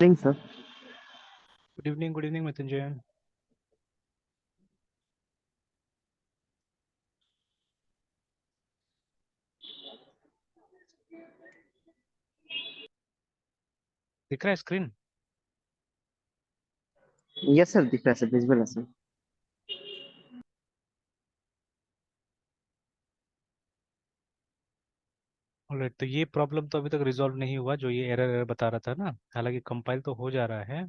Evening sir. Good evening Mrityunjay. दिख रहा है स्क्रीन? यस सर, दिख रहा है सर, विजुअल है सर। ऑलराइट, तो ये प्रॉब्लम तो अभी तक रिजॉल्व नहीं हुआ, जो ये एरर एरर बता रहा था ना। हालांकि कंपाइल तो हो जा रहा है।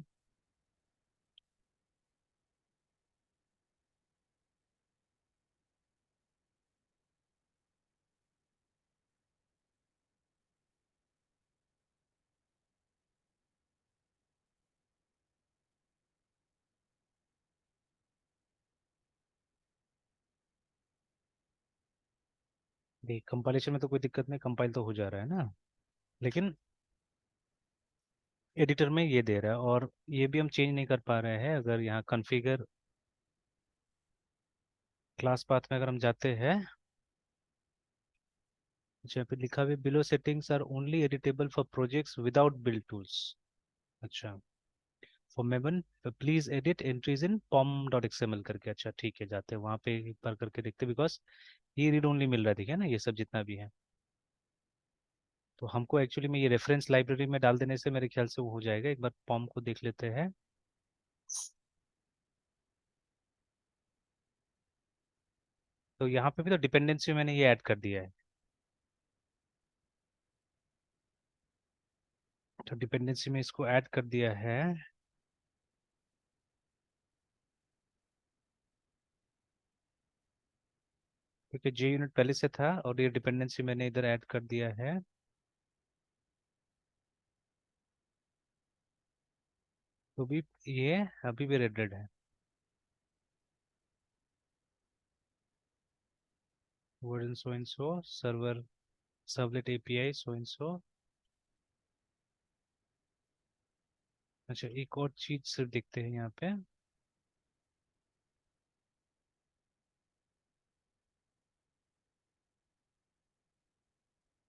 देख, कंपाइलेशन में तो कोई दिक्कत नहीं, कंपाइल तो हो जा रहा है ना। लेकिन एडिटर में ये दे रहा है, और ये भी हम चेंज नहीं कर पा रहे हैं। अगर यहाँ कॉन्फ़िगर क्लास पाथ में अगर हम जाते हैं, जहाँ पे लिखा हुआ है below settings are only editable for projects without build tools. अच्छा, for Maven please edit entries in POM dot XML करके। अच्छा ठीक है, जाते हैं वहाँ पे एक बार करके देखते, बिकॉज ये रीड ओनली मिल रहा है, ठीक है ना, ये सब जितना भी है। तो हमको एक्चुअली में ये रेफरेंस लाइब्रेरी में डाल देने से मेरे ख्याल से वो हो जाएगा। एक बार पॉम को देख लेते हैं। तो यहाँ पे भी तो डिपेंडेंसी मैंने ये ऐड कर दिया है। तो डिपेंडेंसी में इसको ऐड कर दिया है, क्योंकि जे यूनिट पहले से था और ये डिपेंडेंसी मैंने इधर ऐड कर दिया है। तो भी ये अभी भी रेडेड है। Version so and so, server servlet API so and so. अच्छा, एक और चीज सिर्फ देखते हैं यहाँ पे।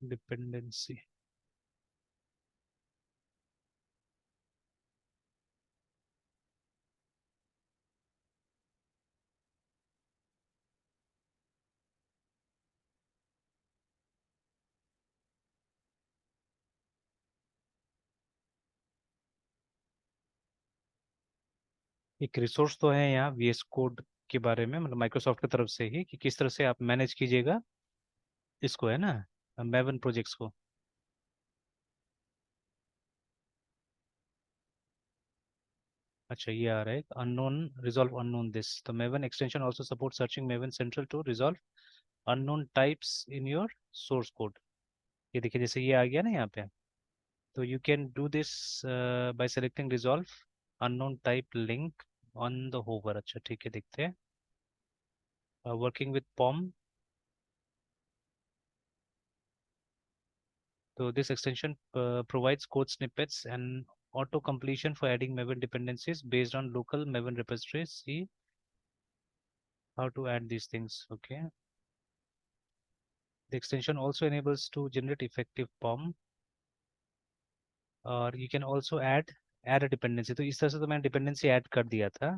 डिपेंडेंसी, एक रिसोर्स तो है यहाँ वीएस कोड के बारे में, मतलब माइक्रोसॉफ्ट की तरफ से ही, कि किस तरह से आप मैनेज कीजिएगा इसको, है ना, मेवन प्रोजेक्ट्स को। अच्छा, ये आ रहा है अननोन, रिजॉल्व अननोन दिस। तो Maven extension also support searching Maven central to resolve unknown types in your source code. ये देखिए, जैसे ये आ गया ना यहाँ पे। तो you can do this by selecting resolve unknown type link on the hover. अच्छा ठीक है, देखते हैं। Working with POM. तो this extension provides code snippets and auto completion for adding Maven dependencies based on local Maven repositories. See how to add these things. Okay. The extension also enables to generate effective POM, और you can also add a dependency। तो इस तरह से तो मैंने dependency add कर दिया था।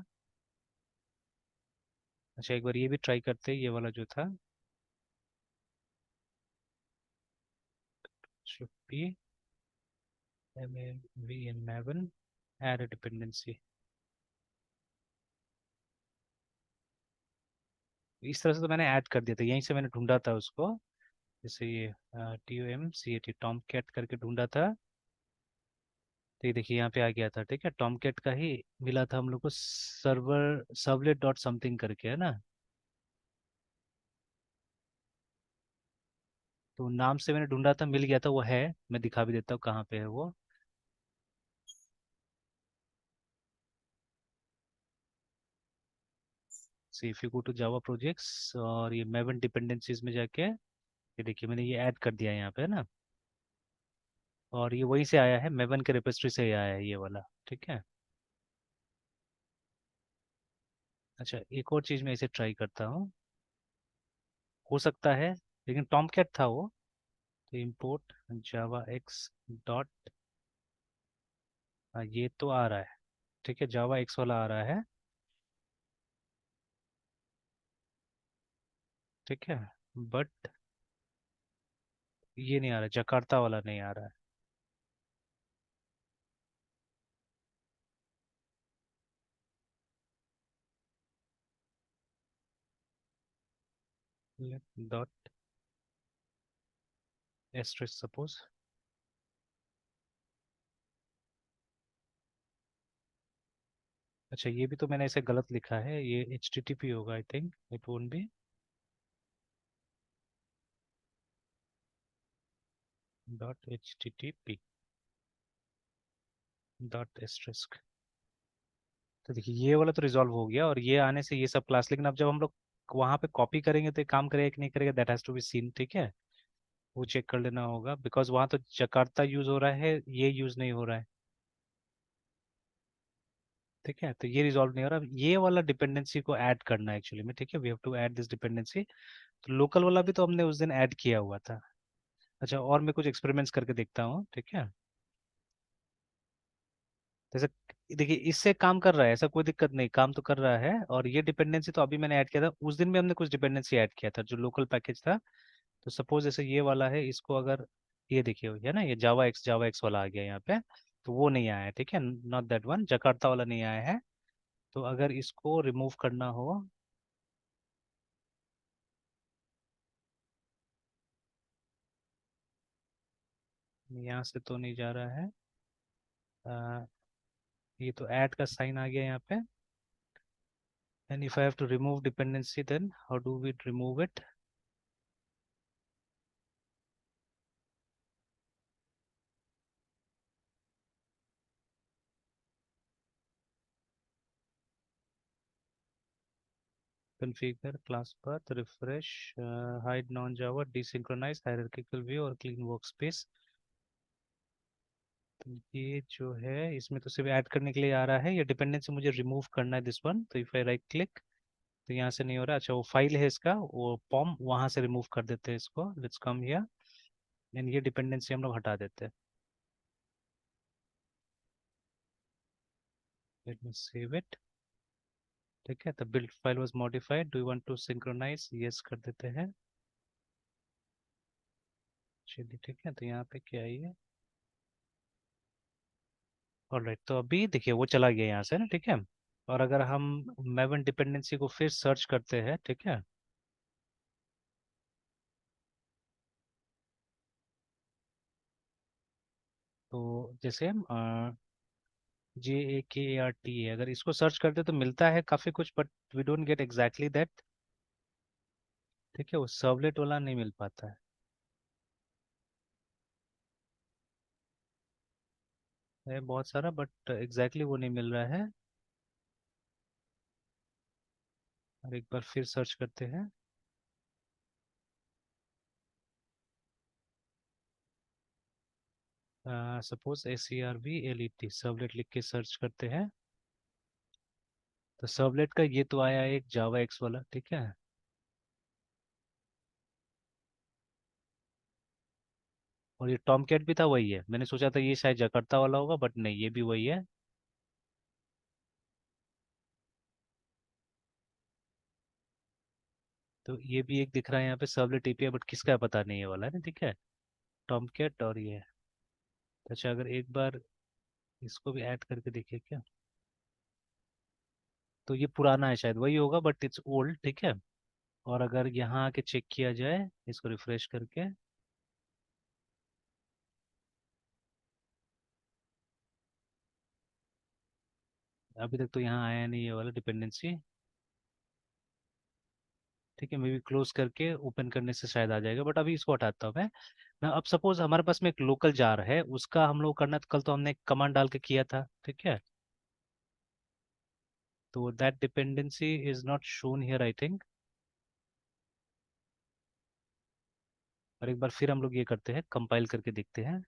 अच्छा, एक बार ये भी ट्राई करते हैं, ये वाला जो था। should be mav in maven add a dependency। इस तरह से तो मैंने ऐड कर दिया था, यहीं से मैंने ढूंढा था उसको। जैसे ये TOMCAT टॉम कैट करके ढूंढा था। तो ये देखिए यहाँ पे आ गया था, ठीक है, टॉम कैट का ही मिला था हम लोग को, सर्वर सर्वलेट डॉट समथिंग करके, है ना। तो नाम से मैंने ढूंढा था, मिल गया था, वो है। मैं दिखा भी देता हूँ कहाँ पे है वो। See if you go to Java projects और ये मेवन डिपेंडेंसीज में जाके, ये देखिए मैंने ये ऐड कर दिया यहाँ पे, है ना। और ये वहीं से आया है, मेवन के रेपोजिटरी से ही आया है ये वाला, ठीक है। अच्छा, एक और चीज़ मैं इसे ट्राई करता हूँ, हो सकता है, लेकिन टॉम कैट था वो। तो इम्पोर्ट जावा एक्स डॉट ये तो आ रहा है, ठीक है, जावा एक्स वाला आ रहा है, ठीक है, बट ये नहीं आ रहा, जकार्ता वाला नहीं आ रहा है। Dot asterisk suppose. अच्छा, ये भी तो मैंने ऐसे गलत लिखा है, ये एच टी टी पी होगा, I think it won't be dot H T T P dot asterisk. तो देखिए ये वाला तो रिजॉल्व हो गया, और ये आने से ये सब क्लास, लेकिन अब जब हम लोग वहां पे कॉपी करेंगे तो ये काम करेगा कि नहीं करेगा, that has to be seen, ठीक है। वो चेक कर लेना होगा, बिकॉज वहां तो जकार्ता यूज हो रहा है, ये यूज नहीं हो रहा है, ठीक है। तो ये रिजॉल्व नहीं हो रहा, ये वाला डिपेंडेंसी को ऐड करना है एक्चुअली में, ठीक है, we have to add this dependency. तो लोकल वाला भी तो हमने उस दिन ऐड किया हुआ था। अच्छा, और मैं कुछ एक्सपेरिमेंट्स करके देखता हूँ, ठीक है। जैसे देखिए इससे काम कर रहा है, ऐसा कोई दिक्कत नहीं, काम तो कर रहा है, और ये डिपेंडेंसी तो अभी मैंने ऐड किया था, उस दिन भी हमने कुछ डिपेंडेंसी ऐड किया था जो लोकल पैकेज था। तो सपोज जैसे ये वाला है, इसको अगर ये देखिए है ना, ये जावा एक्स वाला आ गया यहाँ पे, तो वो नहीं आया है, ठीक है, नॉट दैट वन, जकार्ता वाला नहीं आया है। तो अगर इसको रिमूव करना हो, यहाँ से तो नहीं जा रहा है, आ, ये तो ऐड का साइन आ गया यहाँ पे। And if I have to remove dependency then how do we remove it. configure class path, refresh, hide non java, desynchronize, hierarchical view और clean workspace। तो ये जो है इसमें तो सिर्फ ऐड करने के लिए आ रहा है, ये डिपेंडेंसी मुझे रिमूव करना है दिस वन। तो इफ आई राइट क्लिक तो यहाँ से नहीं हो रहा। अच्छा, वो फाइल है इसका, वो पॉम, वहां से रिमूव कर देते हैं इसको, लेट्स कम हियर, एंड ये डिपेंडेंसी हम लोग हटा देते हैं। लेट मी सेव इट, ठीक है। तो build file was modified, do you want to synchronise, yes कर देते हैं। चलिए ठीक है, तो यहाँ पे क्या है ये, ऑलराइट। तो अभी देखिए वो चला गया यहाँ से ना, ठीक है। और अगर हम मेवन डिपेंडेंसी को फिर सर्च करते हैं, ठीक है, तो जैसे हम JAKART है, अगर इसको सर्च करते तो मिलता है काफी कुछ, but we don't get exactly that, ठीक है, वो सर्वलेट वाला नहीं मिल पाता है। है बहुत सारा, बट एग्जैक्टली वो नहीं मिल रहा है। और एक बार फिर सर्च करते हैं। सपोज SERVLET सर्वलेट लिख के सर्च करते हैं, तो सर्वलेट का ये तो आया एक जावा एक्स वाला, ठीक है। और ये टॉम कैट भी था, वही है, मैंने सोचा था ये शायद जकार्ता वाला होगा, बट नहीं, ये भी वही है। तो ये भी एक दिख रहा है यहाँ पे सर्वलेट API, बट किसका है पता नहीं, ये वाला है ना, ठीक है, टॉम कैट और ये। अच्छा, अगर एक बार इसको भी ऐड करके देखिए क्या, तो ये पुराना है, शायद वही होगा, बट इट्स ओल्ड, ठीक है। और अगर यहाँ आके चेक किया जाए इसको रिफ्रेश करके, अभी तक तो यहाँ आया नहीं ये वाला डिपेंडेंसी, ठीक है। मे बी क्लोज करके ओपन करने से शायद आ जाएगा, बट अभी इसको हटाता हूँ मैं अब सपोज हमारे पास में एक लोकल जार है, उसका हम लोग करना, कल तो हमने कमांड डाल के किया था, ठीक है। तो that dependency is not shown here I think. और एक बार फिर हम लोग ये करते हैं, कंपाइल करके देखते हैं।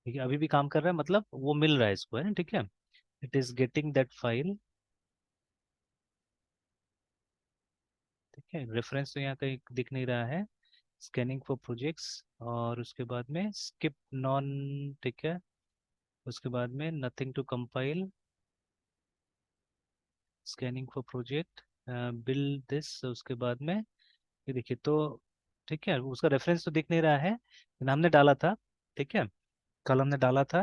ठीक है, अभी भी काम कर रहा है, मतलब वो मिल रहा है इसको, है ना, ठीक है। it is getting that file. ठीक है, रेफरेंस तो यहाँ कहीं दिख नहीं रहा है. स्कैनिंग फॉर प्रोजेक्ट्स, और उसके बाद में स्किप नॉन. ठीक है, उसके बाद में nothing to compile, scanning for project, build this. उसके बाद में ये देखिए तो, ठीक है, उसका रेफरेंस तो दिख नहीं रहा है, लेकिन हमने डाला था. ठीक है, कल हमने डाला था.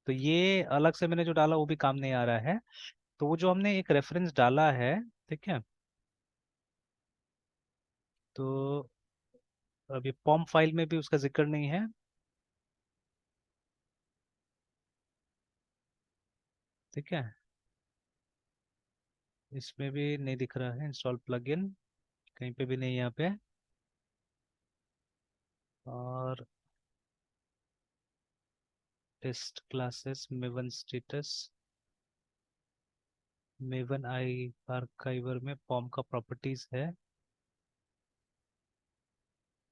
तो ये अलग से मैंने जो डाला वो भी काम नहीं आ रहा है. तो वो जो हमने एक रेफरेंस डाला है, ठीक है, तो अभी पॉम फाइल में भी उसका जिक्र नहीं है. ठीक है, इसमें भी नहीं दिख रहा है इंस्टॉल प्लगइन, कहीं पे भी नहीं यहाँ पे. और test classes, Maven status, Maven I archiver में पॉम का प्रॉपर्टीज है.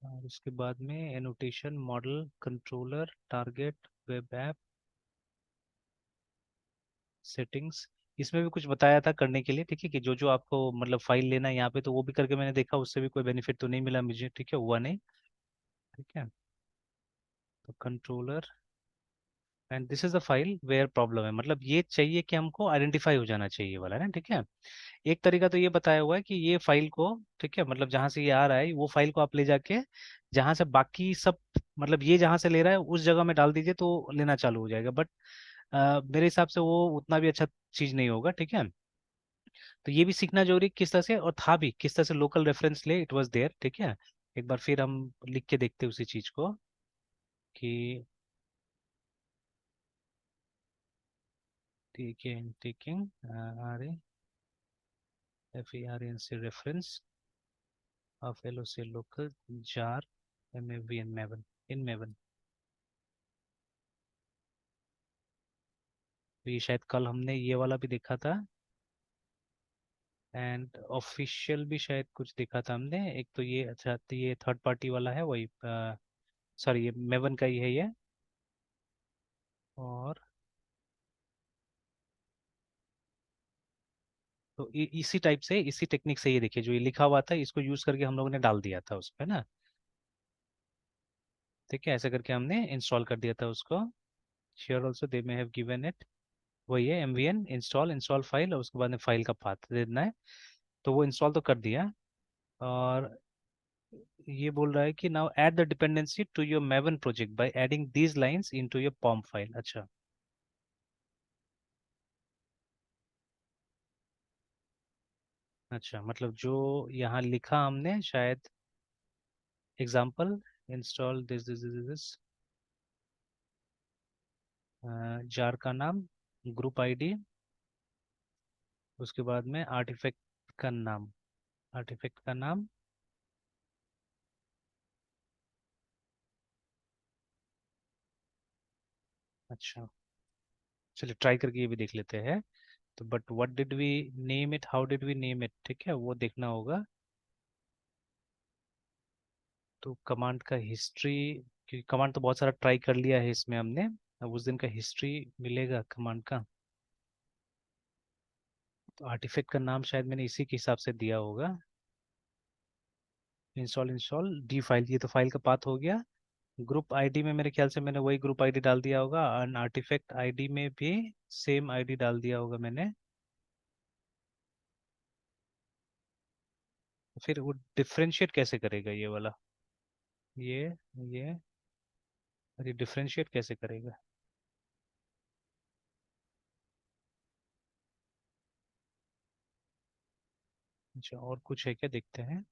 और उसके बाद में annotation, model, controller, target, web app, settings. इसमें भी कुछ बताया था करने के लिए. ठीक है, कि जो जो आपको मतलब फाइल लेना है यहाँ पे, तो वो भी करके मैंने देखा, उससे भी कोई बेनिफिट तो नहीं मिला मुझे. ठीक है, हुआ नहीं. ठीक है, तो controller, and this is the file where problem है. मतलब ये चाहिए कि हमको आइडेंटिफाई हो जाना चाहिए वाला ना. ठीक है, एक तरीका तो ये बताया हुआ है कि ये फाइल को, ठीक है, मतलब जहां से ये आ रहा है वो फाइल को आप ले जाके जहां से बाकी सब, मतलब ये जहां से ले रहा है उस जगह में डाल दीजिए तो लेना चालू हो जाएगा. बट मेरे हिसाब से वो उतना भी अच्छा चीज नहीं होगा. ठीक है, तो ये भी सीखना जरूरी किस तरह से, और था भी किस तरह से लोकल रेफरेंस ले, इट वाज देयर. ठीक है, एक बार फिर हम लिख के देखते हैं उसी चीज को कि taking R A F E R N C reference of L O C local jar M A V N Maven in Maven. तो ये शायद कल हमने ये वाला भी देखा था, एंड ऑफिशियल भी शायद कुछ देखा था हमने. एक तो ये, अच्छा, तो ये थर्ड पार्टी वाला है वही, सॉरी ये मेवन का ही है ये. और तो इसी टाइप से, इसी टेक्निक से, ये देखिए जो ये लिखा हुआ था इसको यूज करके हम लोगों ने डाल दिया था उस पे ना. ठीक है, ऐसे करके हमने इंस्टॉल कर दिया था उसको. Sure also they may have given it. वही है mvn इंस्टॉल, इंस्टॉल फाइल, और उसके बाद में फाइल का पाथ दे देना है. तो वो इंस्टॉल तो कर दिया. और ये बोल रहा है कि now add the dependency to your maven project by adding these lines into your POM file. अच्छा, अच्छा, मतलब जो यहाँ लिखा हमने शायद, एग्जाम्पल, इंस्टॉल दिस जार का नाम, ग्रुप आईडी, उसके बाद में आर्टिफैक्ट का नाम, आर्टिफैक्ट का नाम. अच्छा, चलिए ट्राई करके ये भी देख लेते हैं. तो but what did we name it, how did we name it, ठीक है, वो देखना होगा. तो कमांड का हिस्ट्री, क्योंकि कमांड तो बहुत सारा ट्राई कर लिया है इसमें हमने, अब उस दिन का हिस्ट्री मिलेगा कमांड का. तो आर्टिफैक्ट का नाम शायद मैंने इसी के हिसाब से दिया होगा. इंस्टॉल, इंस्टॉल डी फाइल, ये तो फाइल का पाथ हो गया. ग्रुप आईडी में मेरे ख्याल से मैंने वही ग्रुप आईडी डाल दिया होगा, और आर्टिफैक्ट आईडी में भी सेम आईडी डाल दिया होगा मैंने. तो फिर वो डिफरेंशिएट कैसे करेगा ये वाला, ये अरे डिफरेंशिएट कैसे करेगा. अच्छा, और कुछ है क्या, देखते हैं.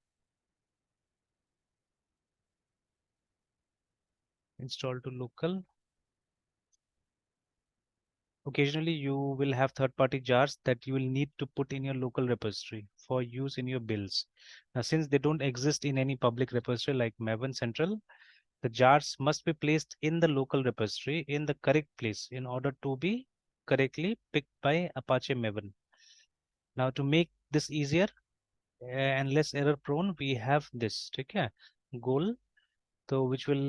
Install to local. Occasionally, you will have third-party jars that you will need to put in your local repository for use in your builds. Now, since they don't exist in any public repository like Maven Central, the jars must be placed in the local repository in the correct place in order to be correctly picked by Apache Maven. Now, to make this easier and less error prone, we have this. ठीक है, goal तो which will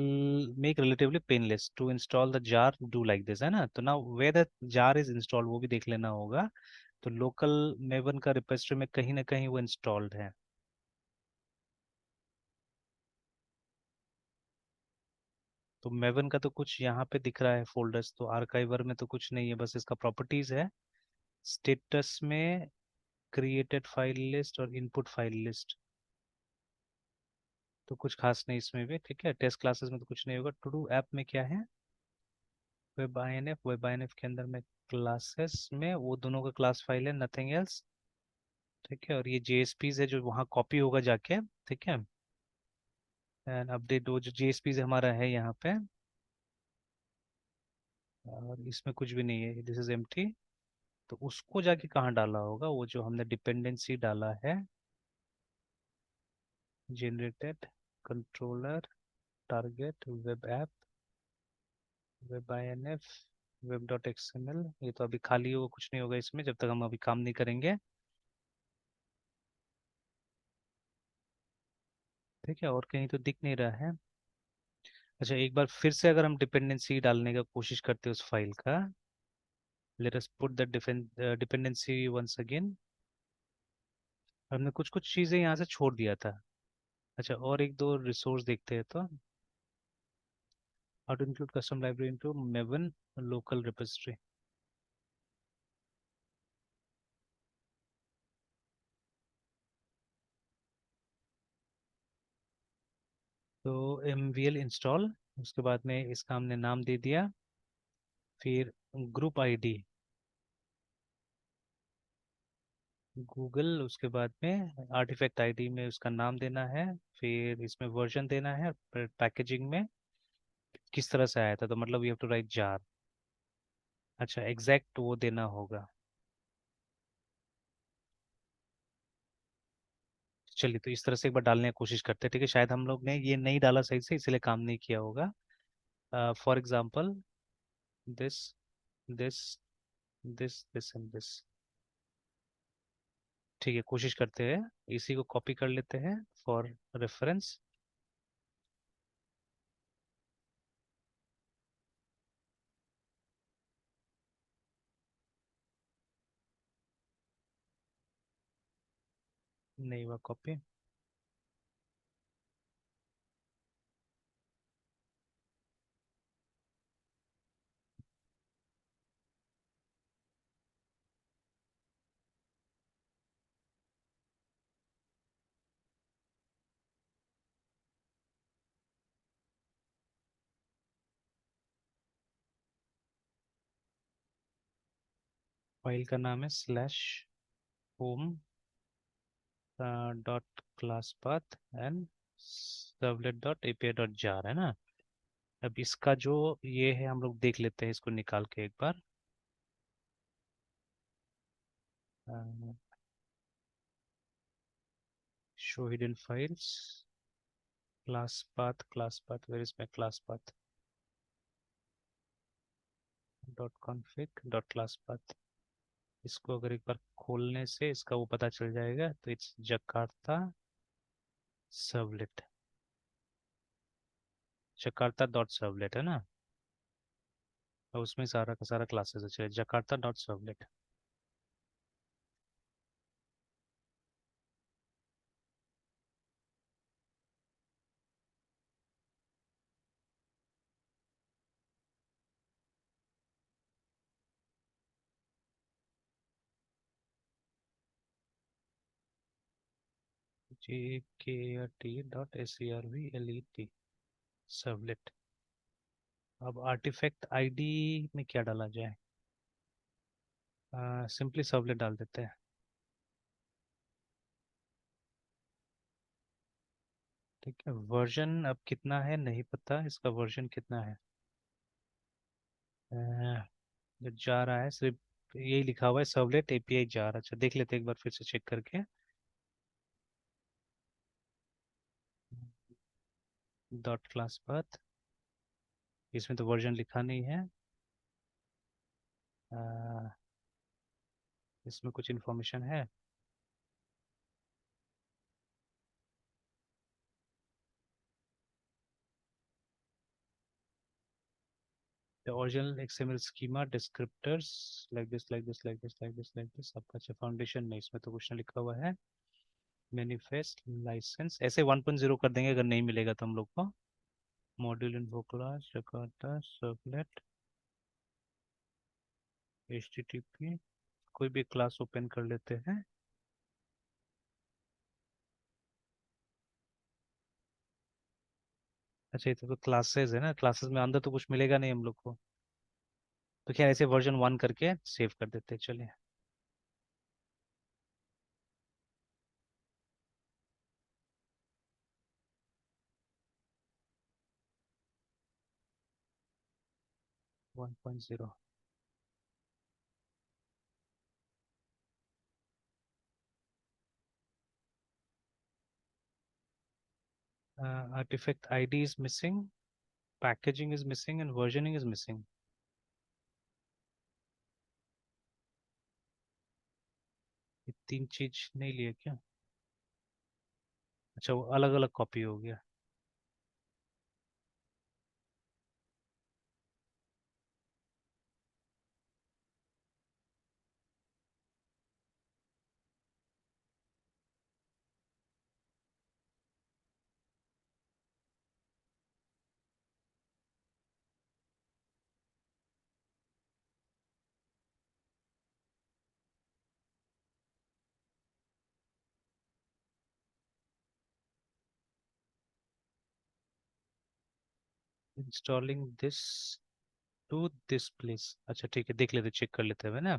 make relatively painless to install the jar do like this, है ना। तो now where the jar is installed वो भी देख लेना होगा। तो लोकल मेवन का रिपोजिटरी में कहीं ना कहीं वो इंस्टॉल्ड है। तो मेवन का तो कुछ यहाँ पे दिख रहा है फोल्डर्स, तो आर्काइवर में तो कुछ नहीं है, बस इसका प्रॉपर्टीज है। स्टेटस में क्रिएटेड फाइल लिस्ट और इनपुट फाइल लिस्ट, तो कुछ खास नहीं इसमें भी। ठीक है, टेस्ट क्लासेस में तो कुछ नहीं होगा। टू डू ऐप में क्या है, वेब आईएनएफ के अंदर में क्लासेस में वो दोनों का क्लास फाइल है, नथिंग एल्स। ठीक है, और ये जेएसपीज है जो वहाँ कॉपी होगा जाके। ठीक है, एंड अपडेट वो जो जेएसपीज हमारा है यहाँ पे, और इसमें कुछ भी नहीं है, दिस इज एम्प्टी। तो उसको जाके कहाँ डाला होगा, वो जो हमने डिपेंडेंसी डाला है, generated controller target web app web INF web dot XML, ये तो अभी खाली होगा, कुछ नहीं होगा इसमें जब तक हम अभी काम नहीं करेंगे। ठीक है, और कहीं तो दिख नहीं रहा है। अच्छा, एक बार फिर से अगर हम डिपेंडेंसी डालने का कोशिश करते हैं उस फाइल का, let us put the dependency once again. हमने कुछ कुछ चीज़ें यहाँ से छोड़ दिया था। अच्छा, और एक दो रिसोर्स देखते हैं। तो how to include custom library into Maven local repository. तो mvl इंस्टॉल, उसके बाद में इसका हमने नाम दे दिया। फिर ग्रुप आईडी गूगल, उसके बाद में आर्टिफैक्ट आईडी में उसका नाम देना है। फिर इसमें वर्जन देना है, फिर पैकेजिंग में किस तरह से आया था, तो मतलब you have to write jar. अच्छा, एग्जैक्ट वो देना होगा। चलिए, तो इस तरह से एक बार डालने की कोशिश करते हैं। ठीक है, शायद हम लोग ने ये नहीं डाला सही से, इसलिए काम नहीं किया होगा। For example this this this and this. ठीक है, कोशिश करते हैं, इसी को कॉपी कर लेते हैं फॉर रेफरेंस। नहीं हुआ कॉपी। फाइल का नाम है slash home dot class path and servlet dot API dot jar, है ना। अब इसका जो ये है, हम लोग देख लेते हैं इसको निकाल के एक बार। Show hidden files, class path where is my class path dot config dot class path. इसको अगर एक बार खोलने से इसका वो पता चल जाएगा, तो it's Jakarta servlet, Jakarta dot servlet, है ना। और उसमें सारा का सारा क्लासेस है, चलिए Jakarta dot servlet. jkrt dot servlet servlet. अब आर्टिफैक्ट आईडी में क्या डाला जाए, सिंपली सर्वलेट डाल देते हैं। ठीक है, वर्जन अब कितना है नहीं पता, इसका वर्जन कितना है। जो जा रहा है सिर्फ यही लिखा हुआ है, सर्वलेट एपीआई जार। अच्छा, देख लेते हैं एक बार फिर से चेक करके। डॉट क्लास पाथ, इसमें तो वर्जन लिखा नहीं है। अ, इसमें कुछ इन्फॉर्मेशन है। the original XML schema descriptors like this like this like this like this like this आपका अच्छा फाउंडेशन में इसमें तो कुछ ना लिखा हुआ है मैनिफेस्ट लाइसेंस ऐसे 1.0 कर देंगे अगर नहीं मिलेगा तो हम लोग को module info class Jakarta servlet HTTP कोई भी क्लास ओपन कर लेते हैं अच्छा ये तो क्लासेस है ना क्लासेस में अंदर तो कुछ मिलेगा नहीं हम लोग को तो क्या ऐसे वर्जन 1 करके सेव कर देते हैं चलिए 1.0 artifact ID is missing packaging is missing and versioning is missing ये तीन चीज नहीं लिए क्या अच्छा वो अलग अलग कॉपी हो गया installing this to this place अच्छा ठीक है देख लेते चेक कर लेते हैं ना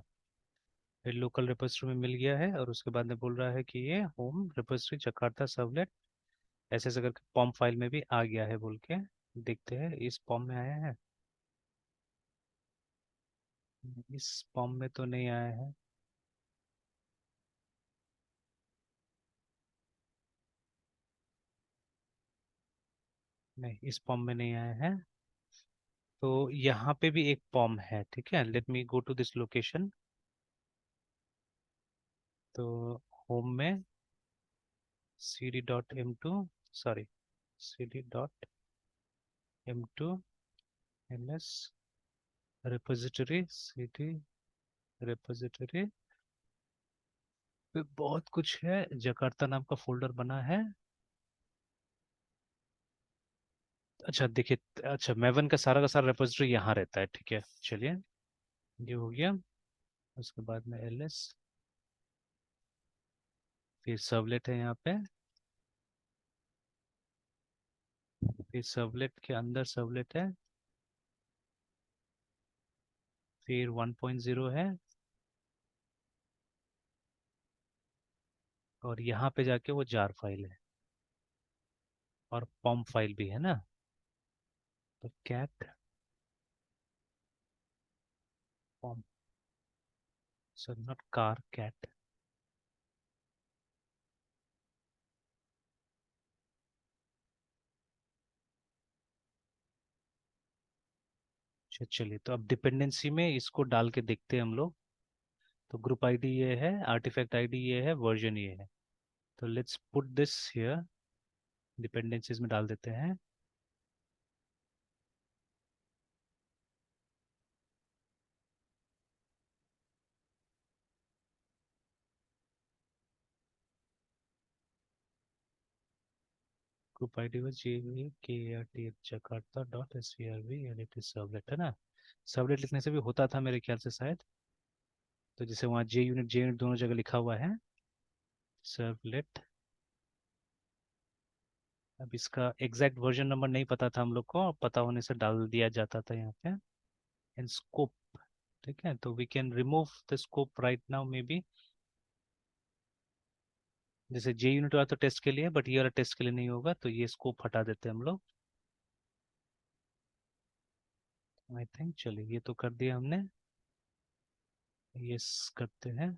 फिर लोकल रिपोजिटरी में मिल गया है और उसके बाद में बोल रहा है कि ये होम रिपोजिटरी जकार्ता सर्वलेट ऐसे ऐसे करके पॉम फाइल में भी आ गया है बोल के देखते हैं इस पॉम में आया है इस पॉम में तो नहीं आया है नहीं इस पॉम में नहीं आया है तो यहाँ पे भी एक पॉम है ठीक है let me go to this location तो होम में cd.m2 sorry cd.m2 ls repository cd repository पे बहुत कुछ है जकार्ता नाम का फोल्डर बना है अच्छा देखिए अच्छा मेवन का सारा रिपोजिटरी यहाँ रहता है ठीक है चलिए ये हो गया उसके बाद में ls फिर सर्वलेट है यहाँ पे फिर सर्वलेट के अंदर सर्वलेट है फिर 1.0 है और यहाँ पे जाके वो जार फाइल है और पॉम फाइल भी है ना तो cat pom sorry not car cat चलिए तो अब डिपेंडेंसी में इसको डाल के देखते हैं हम लोग तो ग्रुप आईडी ये है आर्टिफैक्ट आईडी ये है वर्जन ये है तो let's put this here dependencies में डाल देते हैं group ID was JKRTF jakarta dot svrv and it is servlet है ना सर्वलेट लिखने से भी होता था मेरे ख्याल से शायद तो जैसे वहाँ जे यूनिट दोनों जगह लिखा हुआ है सर्वलेट अब इसका एग्जैक्ट वर्जन नंबर नहीं पता था हम लोग को पता होने से डाल दिया जाता था यहाँ पे एंड स्कोप ठीक है तो we can remove the scope right now maybe जैसे जे यूनिट वाला तो टेस्ट के लिए बट ये वाला टेस्ट के लिए नहीं होगा तो ये स्कोप हटा देते हैं हम लोग आई थिंक चलिए ये तो कर दिया हमने यस करते हैं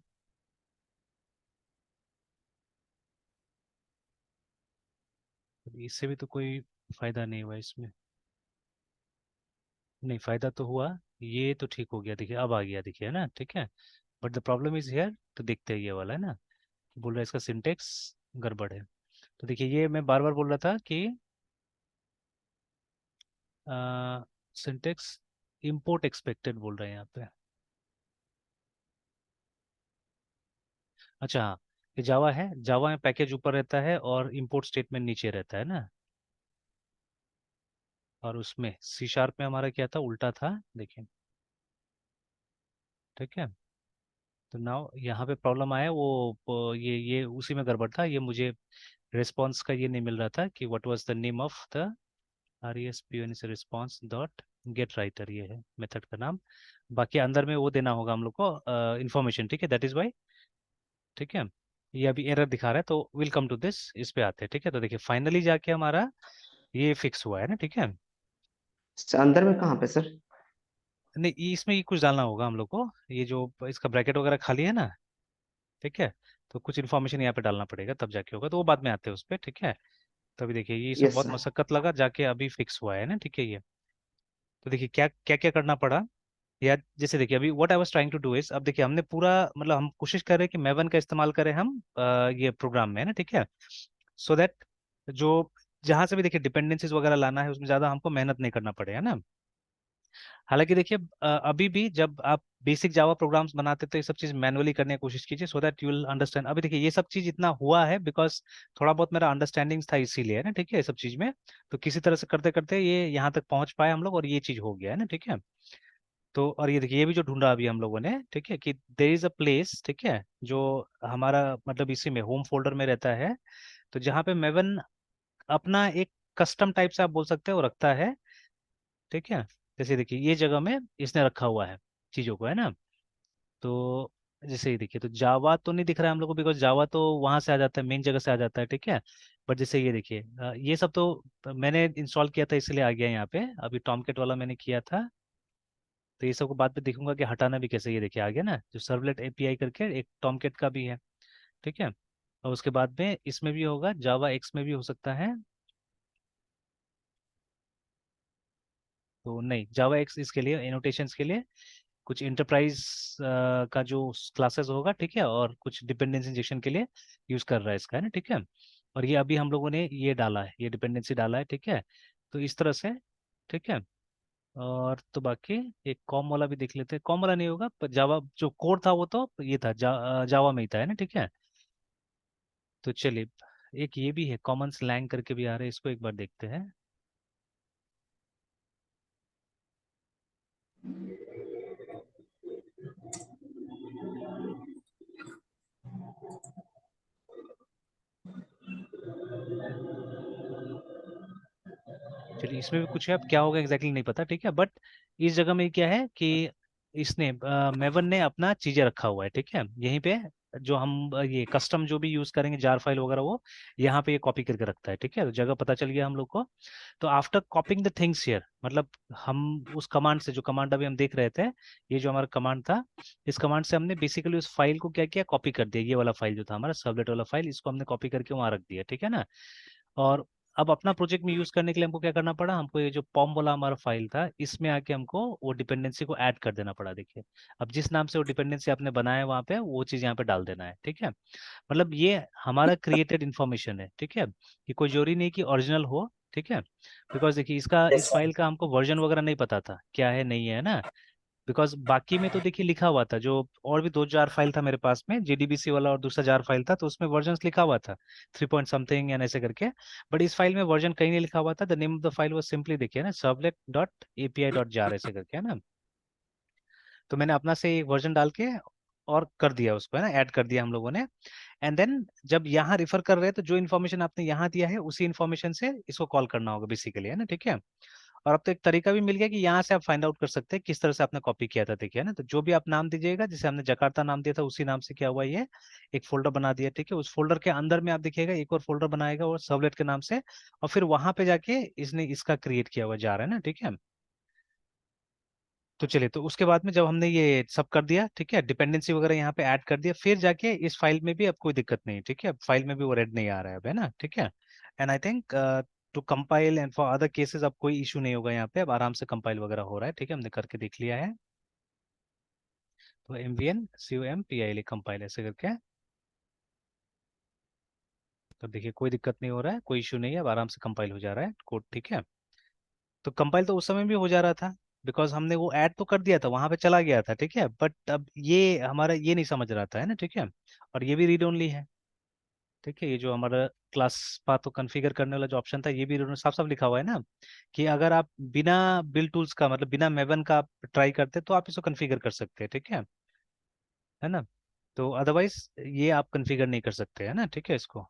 इससे भी तो कोई फायदा नहीं हुआ इसमें नहीं फायदा तो हुआ ये तो ठीक हो गया देखिए अब आ गया देखिए है ना ठीक है but the problem is here तो देखते हैं ये वाला है ना बोल रहा है इसका सिंटेक्स गड़बड़ है तो देखिए ये मैं बार बार बोल रहा था कि सिंटेक्स इम्पोर्ट एक्सपेक्टेड बोल रहे हैं यहाँ पे। अच्छा हाँ, ये जावा है, जावा में पैकेज ऊपर रहता है और इम्पोर्ट स्टेटमेंट नीचे रहता है ना। और उसमें सी शार्प में हमारा क्या था, उल्टा था, देखिए। ठीक है, तो नाउ यहाँ पे प्रॉब्लम आया, ये उसी में गड़बड़ था, ये मुझे रिस्पॉन्स का ये नहीं मिल रहा था कि what was the name of the R E S P N से रिस्पॉन्स डॉट गेट राइटर, ये है मेथड का नाम। बाकी अंदर में वो देना होगा हम लोग को इन्फॉर्मेशन, ठीक है, दैट इज वाई। ठीक है, ये अभी एरर दिखा रहा है, तो विल कम टू दिस, इस पे आते हैं। ठीक है, तो देखिए फाइनली जाके हमारा ये फिक्स हुआ है ना। ठीक है, अंदर में कहाँ पे सर? नहीं इसमें ये कुछ डालना होगा हम लोग को, ये जो इसका ब्रैकेट वगैरह खाली है ना। ठीक है, तो कुछ इन्फॉर्मेशन यहाँ पे डालना पड़ेगा, तब जाके होगा, तो वो बाद में आते हैं उस पर। ठीक है, तभी देखिए ये इसमें यस बहुत सर। मशक्कत लगा, जाके अभी फिक्स हुआ है ना। ठीक है, ये तो देखिए क्या क्या क्या करना पड़ा। या जैसे देखिए अभी what I was trying to do is, अब देखिए हमने पूरा मतलब हम कोशिश कर रहे हैं कि मैवन का इस्तेमाल करें हम ये प्रोग्राम में, है ना। ठीक है, सो दैट जो जहां से भी देखिए डिपेंडेंसीज वगैरह लाना है उसमें ज्यादा हमको मेहनत नहीं करना पड़े, है ना। हालांकि देखिए अभी भी जब आप बेसिक जावा प्रोग्राम्स बनाते तो ये सब चीज मैनुअली करने की कोशिश कीजिए, so that you will understand. अभी देखिए ये सब चीज इतना हुआ है बिकॉज थोड़ा बहुत मेरा अंडरस्टैंडिंग था, इसीलिए, है ना। ठीक है, ये सब चीज में तो किसी तरह से करते करते ये यहाँ तक पहुंच पाए हम लोग, और ये चीज हो गया है ना। ठीक है, तो और ये देखिए ये भी जो ढूंढा अभी हम लोगों ने, ठीक है, कि देयर इज अ प्लेस, ठीक है, जो हमारा मतलब इसी में होम फोल्डर में रहता है, तो जहाँ पे मेवन अपना एक कस्टम टाइप से आप बोल सकते हो रखता है। ठीक है, जैसे देखिए ये जगह में इसने रखा हुआ है चीज़ों को, है ना। तो जैसे ये देखिए, तो जावा तो नहीं दिख रहा है हम लोग को, बिकॉज जावा तो वहां से आ जाता है, मेन जगह से आ जाता है। ठीक है, बट जैसे ये देखिए ये सब तो मैंने इंस्टॉल किया था इसलिए आ गया यहाँ पे, अभी टॉमकेट वाला मैंने किया था, तो ये सब को बाद में देखूंगा कि हटाना भी कैसे। ये देखिए आ गया ना, जो सर्वलेट एपीआई करके एक टॉमकेट का भी है। ठीक है, और उसके बाद में इसमें भी होगा, जावा एक्स में भी हो सकता है, तो नहीं जावा एक्स इसके लिए एनोटेशंस के लिए, कुछ इंटरप्राइज का जो क्लासेस होगा, ठीक है, और कुछ डिपेंडेंसी इंजेक्शन के लिए यूज कर रहा है इसका, है ना। ठीक है, और ये अभी हम लोगों ने ये डाला है, ये डिपेंडेंसी डाला है। ठीक है, तो इस तरह से। ठीक है, और तो बाकी एक कॉम वाला भी देख लेते हैं, कॉम वाला नहीं होगा पर जावा जो कोड था वो तो ये था जावा में ही था, है ना। ठीक है, तो चलिए एक ये भी है कॉमन स्लैंग करके भी आ रहा है, इसको एक बार देखते हैं। चलिए इसमें भी कुछ है, अब क्या होगा एग्जैक्टली नहीं पता। ठीक है, बट इस जगह में क्या है कि इसने मेवन ने अपना चीजें रखा हुआ है। ठीक है, यहीं पे जो हम ये कस्टम जो भी यूज करेंगे जार फाइल वगैरह, वो यहाँ पे ये कॉपी करके रखता है। ठीक है, तो जगह पता चल गया हम लोग को। तो after copying the things here, मतलब हम उस कमांड से, जो कमांड अभी हम देख रहे थे, ये जो हमारा कमांड था, इस कमांड से हमने बेसिकली उस फाइल को क्या किया, कॉपी कर दिया। ये वाला फाइल जो था हमारा सर्वलेट वाला फाइल, इसको हमने कॉपी करके वहां रख दिया। ठीक है ना, और अब अपना प्रोजेक्ट में यूज करने के लिए हमको क्या करना पड़ा, हमको ये जो पॉम वाला हमारा फाइल था, इसमें आके हमको वो डिपेंडेंसी को ऐड कर देना पड़ा। देखिए अब जिस नाम से वो डिपेंडेंसी आपने बनाया है वहां पे, वो चीज यहाँ पे डाल देना है। ठीक है, मतलब ये हमारा क्रिएटेड इन्फॉर्मेशन है। ठीक है, कि कोई जरूरी नहीं कि ओरिजिनल हो। ठीक है, बिकॉज देखिए इसका, यस इस सर। फाइल का हमको वर्जन वगैरह नहीं पता था क्या है नहीं है ना। बिकॉज बाकी में तो देखिए लिखा हुआ था, जो और भी दो जार फाइल था मेरे पास में, जेडीबीसी वाला और दूसरा जार फाइल था, तो उसमें वर्जन लिखा हुआ था 3 पॉइंट समथिंग या ऐसे करके। बट इस फाइल में वर्जन कहीं नहीं लिखा हुआ था, the name of the file was simply देखिए ना, servlet dot API dot jar ऐसे करके, है ना। तो मैंने अपना से एक वर्जन डाल के और कर दिया उसको, है ना, ऐड कर दिया हम लोगों ने। एंड देन जब यहाँ रिफर कर रहे हैं तो जो इन्फॉर्मेशन आपने यहाँ दिया है उसी इन्फॉर्मेशन से इसको कॉल करना होगा बेसिकली, है ना। ठीक है, और अब तो एक तरीका भी मिल गया कि यहाँ से आप फाइंड आउट कर सकते हैं किस तरह से आपने कॉपी किया था। देखिए ना, तो जो भी आप नाम दीजिएगा, जैसे हमने जकार्ता नाम दिया था, उसी नाम से क्या हुआ, ये एक फोल्डर बना दिया। ठीक है, उस फोल्डर के अंदर में आप देखिएगा एक और फोल्डर बनाएगा और सर्वलेट के नाम से, और फिर वहां पे जाके इसने इसका क्रिएट किया हुआ जा रहा है ना। ठीक है, तो चलिए, तो उसके बाद में जब हमने ये सब कर दिया, ठीक है, डिपेंडेंसी वगैरह यहाँ पे ऐड कर दिया, फिर जाके इस फाइल में भी अब कोई दिक्कत नहीं है। ठीक है, फाइल में भी वो रेड नहीं आ रहा है अब, है ना। ठीक है, and I think to compile and for other cases अब कोई इशू नहीं होगा यहाँ पे, अब आराम से कंपाइल वगैरह हो रहा है। ठीक है, हमने करके देख लिया है, तो MVN COMPIL कंपाइल ऐसे करके, तो देखिए कोई दिक्कत नहीं हो रहा है, कोई इशू नहीं है, अब आराम से कंपाइल हो जा रहा है कोड। ठीक है, तो कंपाइल तो उस समय भी हो जा रहा था, बिकॉज हमने वो ऐड तो कर दिया था, वहां पे चला गया था, ठीक है, बट अब ये हमारा ये नहीं समझ रहा था, है ना, ठीक है। और ये भी रीड ओनली है, ठीक है। ये जो हमारा क्लास पाथ को कॉन्फ़िगर करने वाला जो ऑप्शन था, ये भी उन्होंने साफ साफ लिखा हुआ है ना, कि अगर आप बिना बिल टूल्स का, मतलब बिना मेवन का आप ट्राई करते तो आप इसको कॉन्फ़िगर कर सकते हैं, ठीक है ना। तो अदरवाइज ये आप कॉन्फ़िगर नहीं कर सकते, है ना, ठीक है इसको।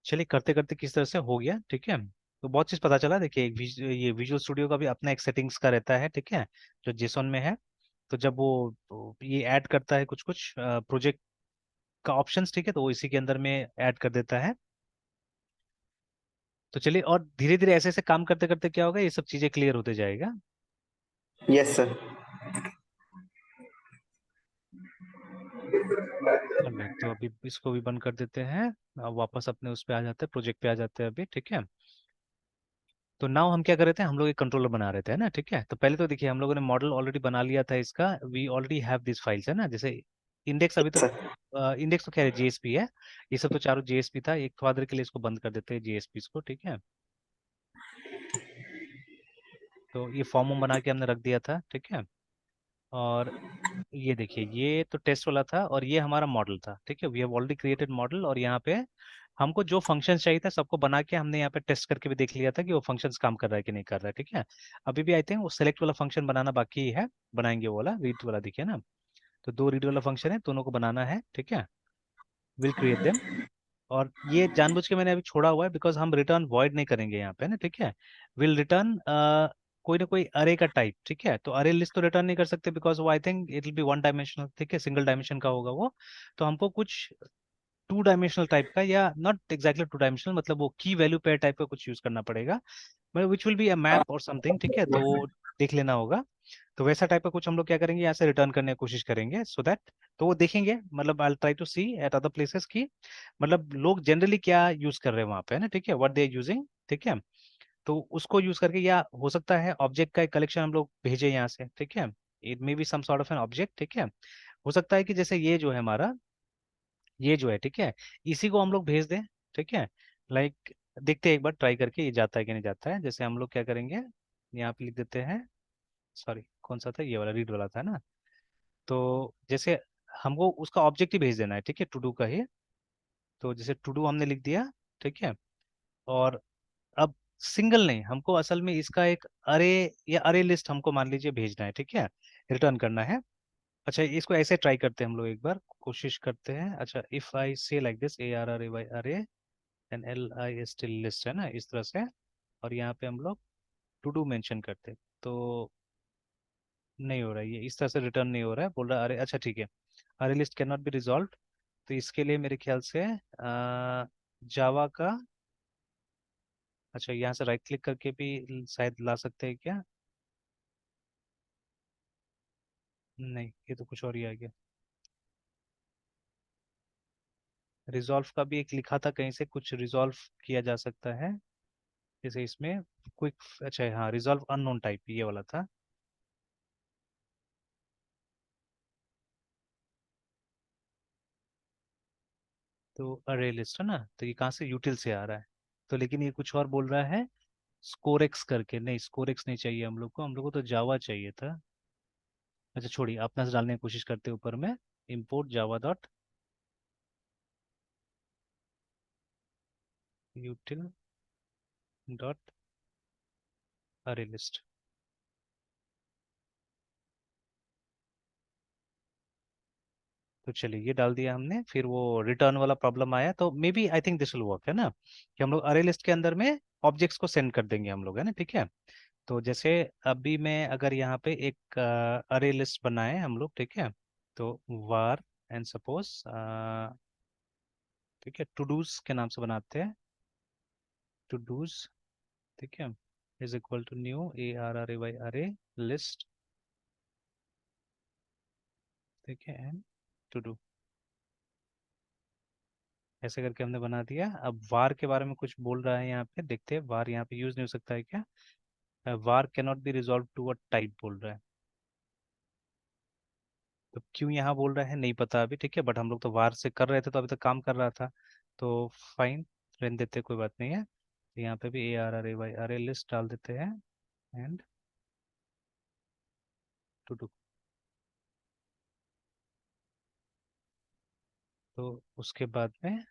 चलिए करते करते किस तरह से हो गया, ठीक है। तो बहुत चीज़ पता चला। देखिए ये विजुअल स्टूडियो का भी अपना एक सेटिंग्स का रहता है, ठीक है, जो जेसॉन में है। तो जब वो तो ये ऐड करता है कुछ कुछ प्रोजेक्ट का ऑप्शंस, ठीक है, तो वो इसी के अंदर में ऐड कर देता है। तो चलिए, और धीरे धीरे ऐसे ऐसे काम करते करते क्या होगा, ये सब चीजें क्लियर होते जाएगा। Yes sir. चलिए, तो अभी इसको भी बंद कर देते हैं। अब वापस अपने उस पे आ जाते हैं, प्रोजेक्ट पे आ जाते हैं अभी, ठीक है। तो नाउ हम क्या कर रहे थे, हम लोग एक कंट्रोलर बना रहे थे, है ना, ठीक है। तो पहले तो देखिए हम लोगों ने मॉडल ऑलरेडी बना लिया था इसका, we already have this files, है ना, जैसे इंडेक्स अभी तो, सर इंडेक्स तो क्या है, जेएसपी है। ये सब तो चारों जेएसपी था। एक थोड़ा देर के लिए इसको बंद कर देते हैं जेएसपी को, ठीक है। तो ये फॉर्म बना के हमने रख दिया था, ठीक है। और ये देखिए, ये तो टेस्ट वाला था और ये हमारा मॉडल था, ठीक है। We have already created model, और यहाँ पे हमको जो फंक्शन चाहिए था सबको बना के हमने यहाँ पे टेस्ट करके भी देख लिया था कि वो फंक्शंस काम कर रहा है कि नहीं कर रहा है, ठीक है। अभी भी आई थिंक वो सेलेक्ट वाला फंक्शन बनाना बाकी है, बनाएंगे वो वाला रीड वाला, देखिए ना। तो दो रीड वाला फंक्शन है, दोनों को बनाना है, ठीक है। Will create them. और ये जानबूझ के मैंने अभी छोड़ा हुआ है, बिकॉज हम रिटर्न वॉइड नहीं करेंगे यहाँ पे ना, ठीक है। विल रिटर्न कोई ना कोई अरे का टाइप, ठीक है। तो अरे लिस्ट तो रिटर्न नहीं कर सकते, बिकॉज वो I think it will be one dimensional, ठीक है, सिंगल डायमेंशन का होगा वो। तो हमको कुछ टू डायमेंशनल टाइप का, या नॉट एग्जैक्टली टू डायमेंशनल, मतलब वो की वैल्यू पेयर टाइप का कुछ यूज करना पड़ेगा, मतलब which will be a map और समथिंग, ठीक है। तो वो देख लेना होगा। तो वैसा टाइप का कुछ हम लोग क्या करेंगे, यहाँ से रिटर्न करने की कोशिश करेंगे, सो दैट तो वो देखेंगे, मतलब I try to see at other places की, मतलब लोग जनरली क्या यूज कर रहे हैं वहाँ पे, है ना, ठीक है, व्हाट दे आर यूजिंग, ठीक है। तो उसको यूज करके, या हो सकता है ऑब्जेक्ट का एक कलेक्शन हम लोग भेजें यहाँ से, ठीक है। It may be some sort of an object, ठीक है। हो सकता है कि जैसे ये जो है हमारा, ये जो है, ठीक है, इसी को हम लोग भेज दें, ठीक है। लाइक देखते हैं एक बार ट्राई करके ये जाता है कि नहीं जाता है। जैसे हम लोग क्या करेंगे, यहाँ पे लिख देते हैं, सॉरी कौन सा था, ये वाला रीड वाला था ना। तो जैसे हमको उसका ऑब्जेक्ट ही भेज देना है, ठीक है, टू डू का ही। तो जैसे टू डू हमने लिख दिया, ठीक है। और अब सिंगल नहीं, हमको असल में इसका एक अरे या अरे लिस्ट हमको मान लीजिए भेजना है, ठीक है, रिटर्न करना है। अच्छा, इसको ऐसे ट्राई करते हैं हम लोग, एक बार कोशिश करते हैं। अच्छा, if I say like this, A R R A Y array, and L I S T list, है ना, इस तरह से। और यहाँ पे हम लोग टू डू मेंशन करते, तो नहीं हो रहा है, ये इस तरह से रिटर्न नहीं हो रहा है, बोल रहा है अरे। अच्छा ठीक है, अरे list can not be resolve. तो इसके लिए मेरे ख्याल से जावा का, अच्छा यहाँ से राइट क्लिक करके भी शायद ला सकते हैं क्या, नहीं, ये तो कुछ और ही आ गया। रिजॉल्व का भी एक लिखा था कहीं से, कुछ रिजॉल्व किया जा सकता है, जैसे इसमें क्विक, अच्छा हाँ, रिजॉल्व अननोन टाइप, ये वाला था। तो अरे लिस्ट है ना, तो ये कहाँ से, यूटिल से आ रहा है। तो लेकिन ये कुछ और बोल रहा है, स्कोरेक्स करके, नहीं स्कोरेक्स नहीं चाहिए हम लोग को, हम लोग को तो जावा चाहिए था। अच्छा छोड़िए, अपना से डालने की कोशिश करते हैं ऊपर में, import java dot util dot अरे लिस्ट। तो चलिए ये डाल दिया हमने, फिर वो रिटर्न वाला प्रॉब्लम आया, तो maybe I think this will work, है ना, कि हम लोग अरे लिस्ट के अंदर में ऑब्जेक्ट्स को सेंड कर देंगे हम लोग, है ना, ठीक है। तो जैसे अभी मैं अगर यहाँ पे एक अरे लिस्ट बनाए हम लोग, ठीक है। तो var एंड सपोज, ठीक है, टू डूज के नाम से बनाते हैं, टू डूज, ठीक है, is equal to new A R R A Y array list, ठीक है, एंड टू डू, ऐसे करके हमने बना दिया। अब वार के बारे में कुछ बोल रहा है यहाँ पे, देखते हैं वार यहाँ पे यूज नहीं हो सकता है क्या, var can not be resolve to a type बोल रहा है। तो क्यों यहाँ बोल रहा है नहीं पता अभी, ठीक है, बट हम लोग तो वार से कर रहे थे तो अभी तक काम कर रहा था, तो फाइन, रहने देते, कोई बात नहीं है। तो यहाँ पे भी ARRAY अरे लिस्ट डाल देते हैं एंड टू डू। तो उसके बाद में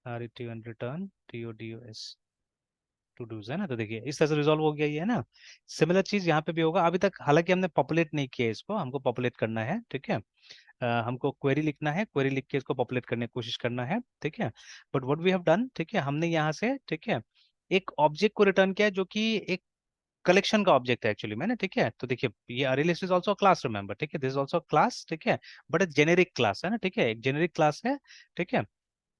RET and return TODOS to dos है ना। तो देखिए इस तरह से रिजॉल्व हो गया ये है ना। सिमिलर चीज यहाँ पे भी होगा। अभी तक हालांकि हमने पॉपुलेट नहीं किया इसको, हमको पॉपुलेट करना है, ठीक है। हमको क्वेरी लिखना है, क्वेरी लिख के इसको पॉपुलेट करने की कोशिश करना है, ठीक है। But what we have done, ठीक है, हमने यहाँ से, ठीक है, एक ऑब्जेक्ट को रिटर्न किया जो कि एक कलेक्शन का ऑब्जेक्ट है एक्चुअली मैंने, ठीक है। तो देखिए ये अरे list is also class, remember, ठीक है, दिस इज आल्सो क्लास, ठीक है, बट जेनेरिक क्लास है ना, ठीक है, एक जेनेरिक क्लास है, ठीक है।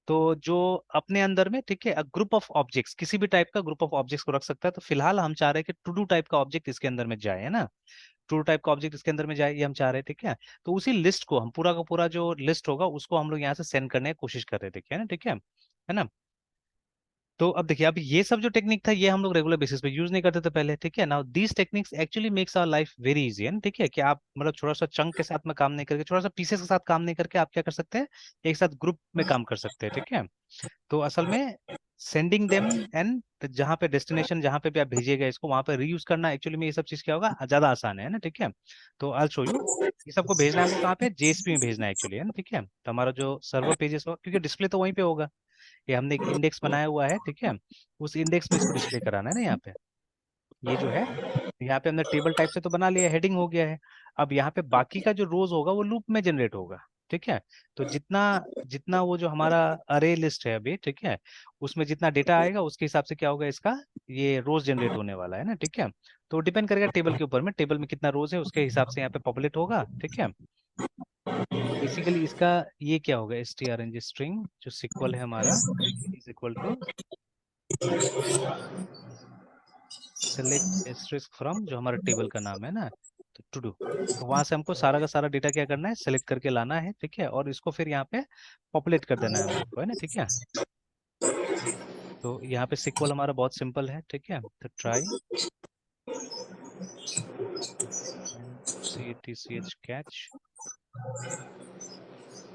तो जो अपने अंदर में, ठीक है, ग्रुप ऑफ ऑब्जेक्ट्स, किसी भी टाइप का ग्रुप ऑफ ऑब्जेक्ट्स को रख सकता है। तो फिलहाल हम चाह रहे हैं कि टू डू टाइप का ऑब्जेक्ट इसके अंदर में जाए, है ना, टू डू टाइप का ऑब्जेक्ट इसके अंदर में जाए, ये हम चाह रहे हैं, ठीक है। तो उसी लिस्ट को हम पूरा का पूरा जो लिस्ट होगा उसको हम लोग यहाँ से सेंड करने की कोशिश कर रहे हैं, देखिए, है ना, ठीक है ना। तो अब देखिए, अब ये सब जो टेक्निक था ये हम लोग रेगुलर बेसिस पे यूज नहीं करते थे पहले, ठीक है। Now these techniques actually makes our life very easy, है ना, ठीक है, कि आप मतलब थोड़ा सा चंक के साथ में काम नहीं करके, थोड़ा सा पीसेस के साथ काम नहीं करके आप क्या कर सकते हैं, एक साथ ग्रुप में काम कर सकते हैं, ठीक है। तो असल में सेंडिंग देम एंड जहाँ पे डेस्टिनेशन, जहाँ पे भी आप भेजिएगा इसको, वहां पे रीयूज करना एक्चुअली में ये सब चीज क्या होगा, ज्यादा आसान है ना, ठीक है। तो आई शो यू। ये सबको भेजना है हमको कहाँ पे, JSP में भेजना है एक्चुअली, है ना, ठीक है। तो हमारा जो सर्वर पेजेस होगा, क्योंकि डिस्प्ले तो वहीं पे होगा, ये हमने एक इंडेक्स बनाया हुआ है, ठीक है, उस इंडेक्स में इसको डिस्प्ले कराना है ना यहाँ पे। ये जो है, यहाँ पे हमने टेबल टाइप से तो बना लिया, हेडिंग हो गया है। अब यहाँ पे बाकी का जो रोज होगा वो लूप में जनरेट होगा, ठीक है। तो जितना जितना वो जो हमारा अरे लिस्ट है अभी, ठीक है, उसमें जितना डेटा आएगा उसके हिसाब से क्या होगा इसका, ये रोज जनरेट होने वाला है ना, ठीक है। तो डिपेंड करेगा टेबल के ऊपर में, टेबल में कितना रोज है उसके हिसाब से यहाँ पे पॉपुलेट होगा, ठीक है। तो बेसिकली इसका ये क्या होगा, strng स्ट्रिंग जो सिक्वल है हमारा is equal to select asterisk from, जो हमारा टेबल का नाम है ना, तो टू डू। तो वहां से हमको सारा का सारा डेटा क्या करना है, सेलेक्ट करके लाना है, ठीक है, और इसको फिर यहाँ पे पॉपुलेट कर देना है हम लोग को, है ना, ठीक है। तो यहाँ पे सिक्वल हमारा बहुत सिंपल है, ठीक है। तो try catch catch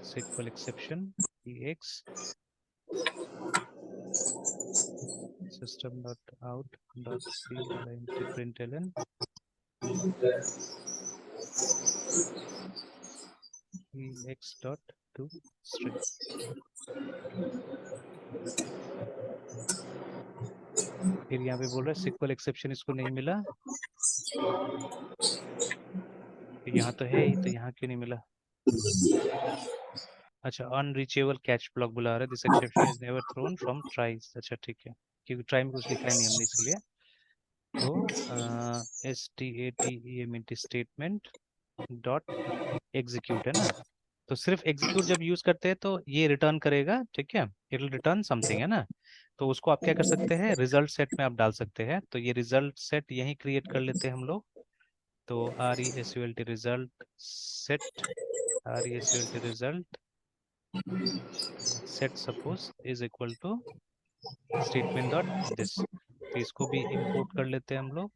SQL exception ex system.out.println ex.toString। फिर यहाँ पे बोल रहा है सिक्वल एक्सेप्शन इसको नहीं मिला, यहाँ तो है ही, तो यहाँ क्यों नहीं मिला। अच्छा, अनरीचेबल कैच ब्लॉक बुला रहा है, this exception is never thrown from tries. अच्छा ठीक है, क्योंकि ट्राई में कुछ लिखा है नहीं हमने इसलिए। तो STATEMT स्टेटमेंट डॉट एग्जीक्यूट है ना। तो सिर्फ एग्जीक्यूट जब यूज करते हैं तो ये रिटर्न करेगा, ठीक है, इट विल रिटर्न समथिंग, है ना। तो उसको आप क्या कर सकते हैं, रिजल्ट सेट में आप डाल सकते हैं। तो ये रिजल्ट सेट यहीं क्रिएट कर लेते हैं हम लोग। तो RESULT result set, RESULT result set suppose is equal to statement dot this. तो इसको भी इंपोर्ट कर लेते हैं हम लोग।